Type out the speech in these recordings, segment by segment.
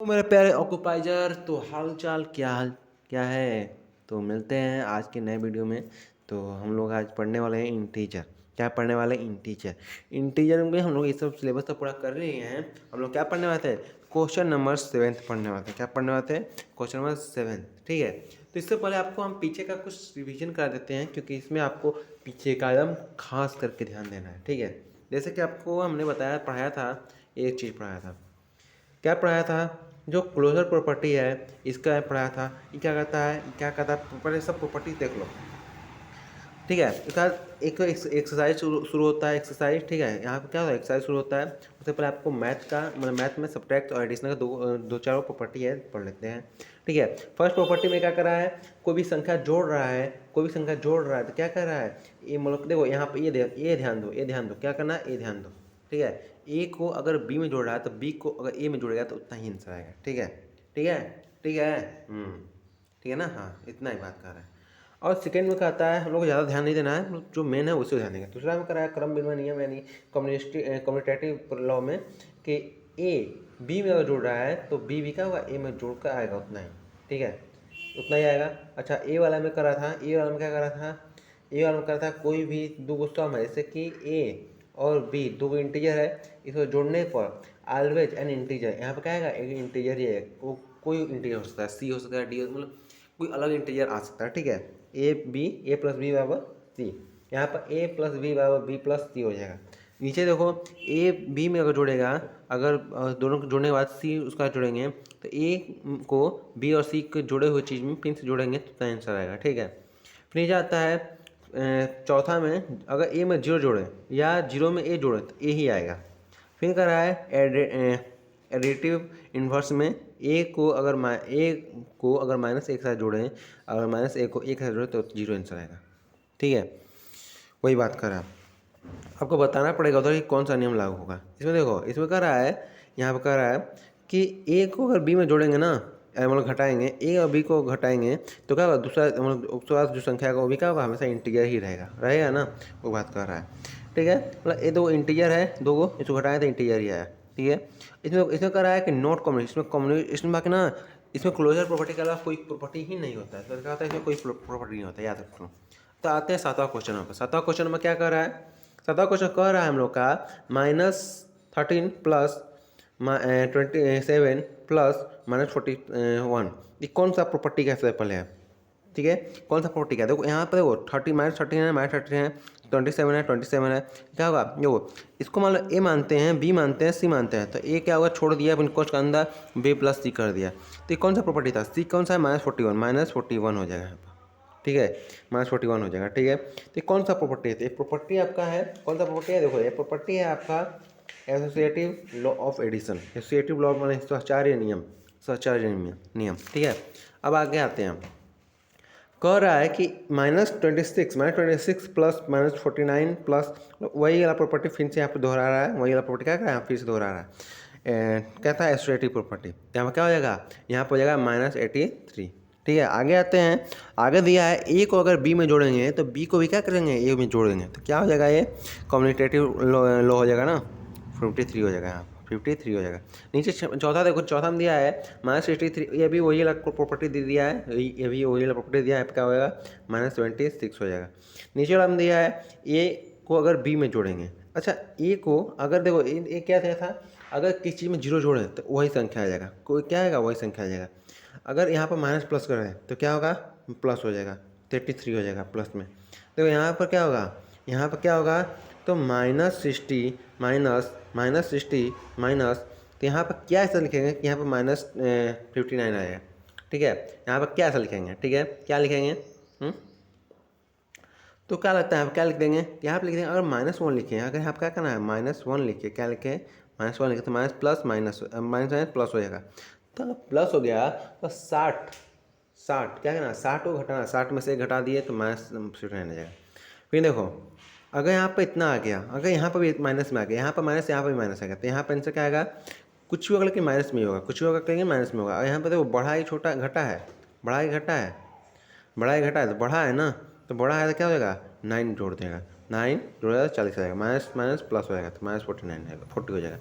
मेरे प्यारे ऑक्यूपाइजर, तो हाल चाल क्या है। तो मिलते हैं आज के नए वीडियो में। तो हम लोग आज पढ़ने वाले हैं इंटीजर। क्या पढ़ने वाले हैं? इंटीजर। इंटीजर में हम लोग ये सब सिलेबस तो पूरा कर लिए हैं। हम लोग क्या पढ़ने वाले थे? क्वेश्चन नंबर 7 पढ़ने वाले थे। क्या पढ़ने वाले थे? Question number 7। ठीक है। तो इससे पहले आपको हम पीछे का कुछ रिविजन करा देते हैं, क्योंकि इसमें आपको पीछे का एकदम खास करके ध्यान देना है। ठीक है। जैसे कि आपको हमने बताया, पढ़ाया था, एक चीज़ पढ़ाया था। क्या पढ़ाया था? जो क्लोजर प्रॉपर्टी है, इसका पढ़ाया था। ये क्या करता है, क्या करता है, पहले सब प्रॉपर्टी देख लो। ठीक है। इसका एक एक्सरसाइज शुरू होता है। एक्सरसाइज, ठीक है। यहाँ पे क्या होता है, एक्सरसाइज शुरू होता है। उससे पहले आपको मैथ का, मतलब मैथ में सब्ट्रैक्ट और एडिशनल का दो चार प्रॉपर्टी है, पढ़ लेते हैं। ठीक है। फर्स्ट प्रॉपर्टी में क्या कर रहा है, कोई भी संख्या जोड़ रहा है, कोई भी संख्या जोड़ रहा है तो क्या कर रहा है, ये मतलब देखो यहाँ पे ये ध्यान दो, क्या करना है, ये ध्यान दो। ठीक है। ए को अगर बी में जोड़ रहा है तो बी को अगर ए में जोड़ेगा तो उतना ही आंसर आएगा। ठीक है। ठीक है। ठीक है। ठीक है ना। हाँ, इतना ही बात कर रहा है। और सेकेंड में कहता है, हम लोग को ज़्यादा ध्यान नहीं देना है, जो मेन है उसी को ध्यान देंगे। दूसरा में कराया क्रम विनिमय नियम, यानी कम्युनिटेटिव लॉ में, कि ए बी में अगर जोड़ रहा है तो बी क्या होगा, ए में जोड़ कर आएगा उतना ही। ठीक है, उतना ही आएगा। अच्छा, ए वाला में करा था, ए वाला में क्या करा था, ए वाला में करा था, कोई भी दो सम है, जैसे कि ए और बी दो इंटीजर है, इसको जोड़ने पर ऑलवेज एन इंटीजर, यहाँ पर क्या आएगा, एक इंटीजर ही है। वो कोई इंटीजर हो सकता है, सी हो सकता है, डी, मतलब कोई अलग इंटीजर आ सकता है। ठीक है। ए प्लस बी बराबर सी, यहाँ पर ए प्लस बी बराबर बी प्लस सी हो जाएगा। नीचे देखो, ए बी में अगर जोड़ेगा, अगर दोनों को जोड़ने के बाद सी उसका जोड़ेंगे, तो ए को बी और सी के जोड़े हुए चीज़ में पिन से जोड़ेंगे तो आंसर आएगा। ठीक है। फिर नीचे आता है चौथा में, अगर ए में जीरो जोड़े या जीरो में ए जोड़े तो ए ही आएगा। फिर कर रहा है एडिटिव इन्वर्स में, ए को अगर माइनस एक साथ जोड़ें, अगर माइनस ए को एक साथ जोड़ें तो जीरो आंसर आएगा। ठीक है, वही बात कर रहा है। आपको बताना पड़ेगा उधर कि कौन सा नियम लागू होगा। इसमें देखो, इसमें कह रहा है, यहाँ पर कह रहा है कि ए को अगर बी में जोड़ेंगे ना, मतलब घटाएंगे, ए और बी को घटाएंगे तो क्या होगा, दूसरा मतलब उसके बाद जो संख्या होगा वो भी क्या होगा, हमेशा इंटीजर ही रहेगा ना, वो बात कर रहा है। ठीक है, मतलब ये दो इंटीजर है, दो को इसको घटाएं तो इंटीजर ही आया। ठीक है। इसमें इसमें कह रहा है कि नॉट कम्युनिस्ट, इसमें बाकी ना, इसमें क्लोजर प्रॉपर्टी के अलावा कोई प्रॉपर्टी ही नहीं होता है। तो क्या होता है, इसमें कोई प्रॉपर्टी नहीं होता, याद रखो। तो आते हैं सातवां क्वेश्चन पर। सातवां क्वेश्चन में क्या कर रहा है, सातवां क्वेश्चन कह रहा है हम लोग का -13 प्लस 27 प्लस -41, ये कौन सा प्रॉपर्टी का सबसे पहले है? ठीक है, कौन सा प्रॉपर्टी का है? देखो यहाँ पर देखो, 30 है, -30 है, 27 है, क्या होगा, देखो इसको मान लो ए मानते हैं, बी मानते हैं, सी मानते हैं, तो ए क्या होगा, छोड़ दिया अपन कोष्ठ के अंदर, बी प्लस सी कर दिया। तो ये कौन सा प्रॉपर्टी था? सी कौन सा है, -41 हो जाएगा यहाँ पर। ठीक है, -41 हो जाएगा। ठीक है, तो ये कौन सा प्रॉपर्टी है? तो ये प्रॉपर्टी आपका है, कौन सा प्रॉपर्टी है, देखो ये प्रॉपर्टी है आपका associative law of addition. Associative law माने सहचार्य नियम। ठीक है। अब आगे आते हैं हम, कह रहा है कि -26 प्लस -49 प्लस, वही वाला प्रॉपर्टी फिर से यहाँ पे दोहरा रहा है, वही वाला प्रॉपर्टी क्या कर रहा है, फिर से दोहरा रहा है। कहता है एसोसिएटिव प्रॉपर्टी, यहाँ पर क्या हो जाएगा, यहाँ पर हो जाएगा -83। ठीक है, आगे आते हैं। आगे दिया है ए को अगर बी में जोड़ेंगे तो बी को भी क्या करेंगे, ए में जोड़ेंगे, तो क्या हो जाएगा, ये कम्युनिटेटिव लॉ हो जाएगा ना, 53 हो जाएगा, यहाँ 53 हो जाएगा। नीचे चौथा देखो, चौथा में दिया है -63, ये भी वही अलग प्रॉपर्टी दे दिया है, ये भी वही अलग प्रॉपर्टी दिया है, क्या होगा, -26 हो जाएगा। नीचे वाला में दिया है ए को अगर बी में जोड़ेंगे। अच्छा, ए को अगर देखो, ये क्या दिया था, अगर किसी चीज़ में जीरो जोड़ें तो वही संख्या आ जाएगा, कोई क्या आएगा, वही संख्या आ जाएगा। अगर यहाँ पर माइनस प्लस करें तो क्या होगा, प्लस हो जाएगा, 33 हो जाएगा प्लस में। तो यहाँ पर क्या होगा, यहाँ पर क्या होगा, तो -60 माइनस, तो यहाँ पर क्या ऐसा लिखेंगे कि यहाँ पर -59 आएगा। ठीक है, यहाँ पर क्या ऐसा लिखेंगे, ठीक है, क्या लिखेंगे, तो क्या लगता है, क्या लिख देंगे, यहाँ पर लिख देंगे, अगर -1 लिखें, अगर यहाँ पर क्या करना है, -1 लिखे, क्या लिखे, -1 लिखे, तो माइनस प्लस माइनस प्लस हो जाएगा। तो प्लस हो गया तो 60 क्या करना, 60 को घटाना, 60 में से एक घटा दिए तो -59 आ जाएगा। फिर देखो, अगर यहाँ पर इतना आ गया, अगर यहाँ पर भी माइनस में आ गया, यहाँ पर माइनस, यहाँ पर भी माइनस आ गया, तो यहाँ पर आंसर क्या आएगा, कुछ भी होगा लेकिन माइनस में ही होगा, कुछ भी होगा लेकिन माइनस में होगा। और यहाँ पर देखो, बढ़ा ही छोटा घटा है, बढ़ा ही घटा है, तो बढ़ा है ना, तो बढ़ा है तो क्या हो जाएगा, 9 जोड़ देगा, 9 जोड़ेगा तो 40 आ जाएगा, माइनस माइनस प्लस हो जाएगा तो -49 आएगा, 40 हो जाएगा।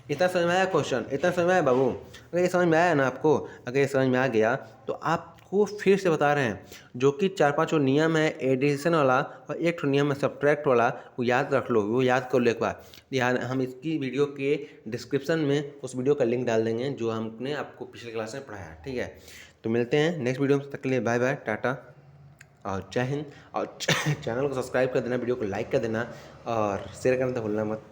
इतना समझ में आया क्वेश्चन? इतना समझ में आया बाबू? अगर ये समझ में आया ना आपको, अगर ये समझ में आ गया तो आपको फिर से बता रहे हैं, जो कि 4-5 वो नियम है एडिशन वाला और एक ठो नियम है सब्ट्रैक्ट वाला, वो याद रख लो, वो याद कर लो एक बार। ध्यान, हम इसकी वीडियो के डिस्क्रिप्शन में उस वीडियो का लिंक डाल देंगे जो हमने आपको पिछले क्लास में पढ़ाया, ठीक है? तो मिलते हैं नेक्स्ट वीडियो में, तब तक के लिए बाय बाय, टाटा और जय हिंद। और चैनल को सब्सक्राइब कर देना, वीडियो को लाइक कर देना और शेयर करना तो भूलना मत।